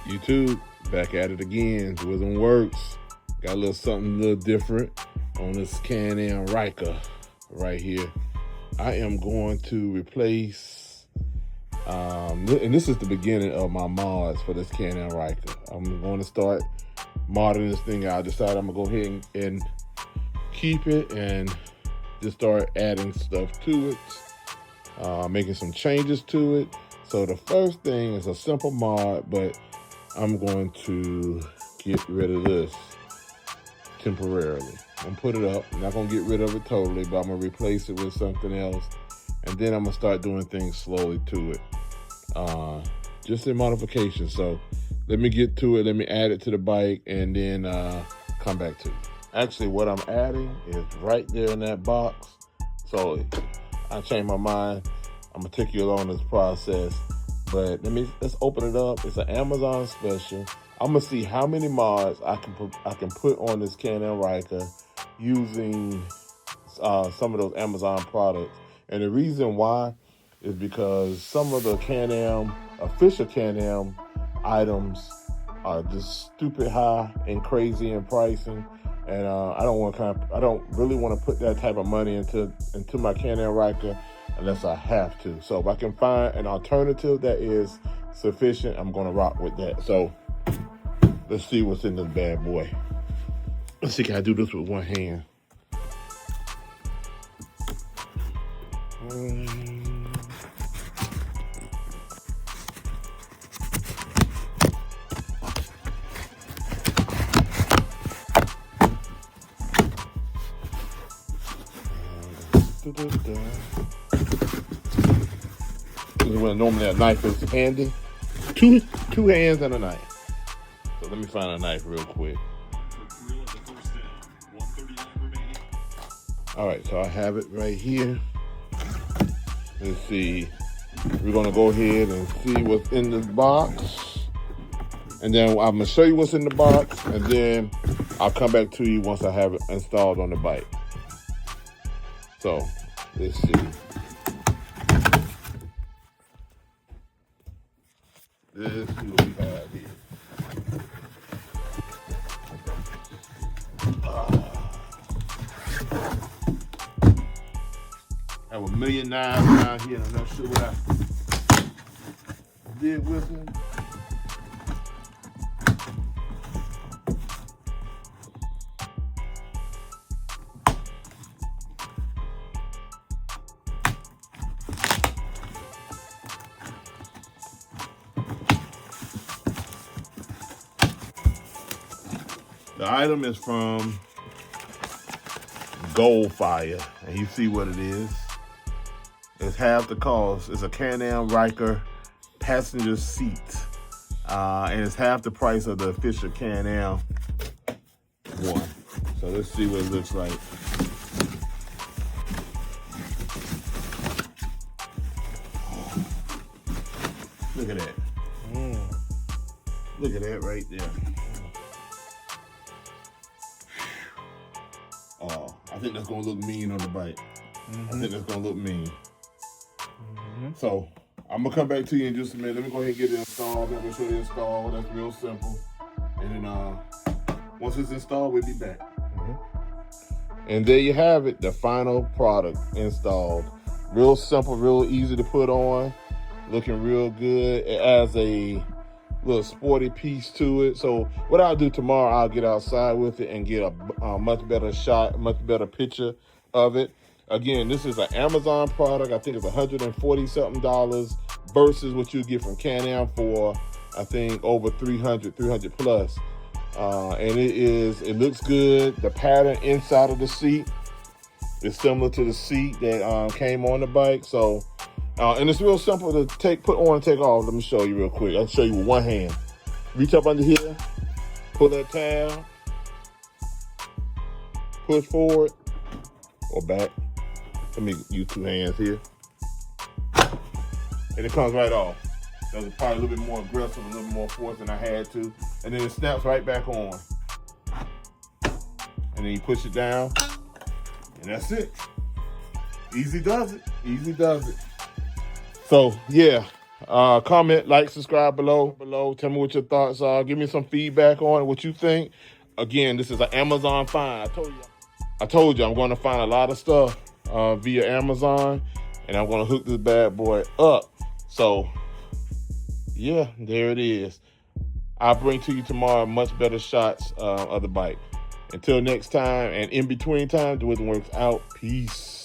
YouTube, back at it again. Rhythm works. Got a little something a little different on this Can-Am Ryker right here. I am going to replace, and this is the beginning of my mods for this Can-Am Ryker. I'm going to start modding this thing out. I decided I'm going to go ahead and keep it and just start adding stuff to it, making some changes to it. So the first thing is a simple mod, but I'm going to get rid of this temporarily. I'm gonna put it up. I'm not gonna get rid of it totally, but I'm gonna replace it with something else. And then I'm gonna start doing things slowly to it. Just in modification. So let me get to it. Let me add it to the bike and then come back to it. Actually, what I'm adding is right there in that box. So I changed my mind. I'm gonna take you along this process. But let's open it up. It's an Amazon special. I'm gonna see how many mods I can put on this Can-Am Ryker using some of those Amazon products. And the reason why is because some of the Can-Am, official Can-Am items are just stupid high and crazy in pricing. And I don't really want to put that type of money into my Can-Am Ryker unless I have to. So if I can find an alternative that is sufficient, I'm gonna rock with that. So let's see what's in this bad boy. Let's see, can I do this with one hand? When normally a knife is handy. Two hands and a knife. So let me find a knife real quick. All right, so I have it right here. Let's see. We're gonna go ahead and see what's in the box. And then I'm gonna show you what's in the box, and then I'll come back to you once I have it installed on the bike. So let's see. Let's see what we have here. I have $1.9 million down here, and I'm not sure what I did with it. The item is from Goldfire, and you see what it is. It's half the cost. It's a Can-Am Ryker passenger seat, and it's half the price of the official Can-Am one. So let's see what it looks like. Look at that. Look at that right there. Oh, I think that's gonna look mean on the bike. I think that's gonna look mean. So I'm gonna come back to you in just a minute. Let me go ahead and get it installed. I'm gonna show you the install. That's real simple. And then once it's installed, we'll be back. And there you have it, the final product installed. Real simple, real easy to put on. Looking real good. It adds a little sporty piece to it. So what I'll do tomorrow, I'll get outside with it and get a much better shot, much better picture of it. Again, this is an Amazon product. I think it's $140 something versus what you get from Can-Am for, I think, over 300 plus. And it looks good. The pattern inside of the seat is similar to the seat that came on the bike. So, and it's real simple to put on and take off. Let me show you real quick. I'll show you with one hand. Reach up under here, pull that tab, push forward or back. Let me use two hands here. And it comes right off. That was probably a little bit more aggressive, a little more force than I had to. And then it snaps right back on. And then you push it down, and that's it. Easy does it, easy does it. So yeah, Comment, like, subscribe below. Tell me what your thoughts are. Give me some feedback on what you think. Again, this is an Amazon find. I told you I'm going to find a lot of stuff via Amazon, and I'm going to hook this bad boy up. So, yeah, there it is. I'll bring to you tomorrow much better shots of the bike. Until next time, and in between time, do it works out. Peace.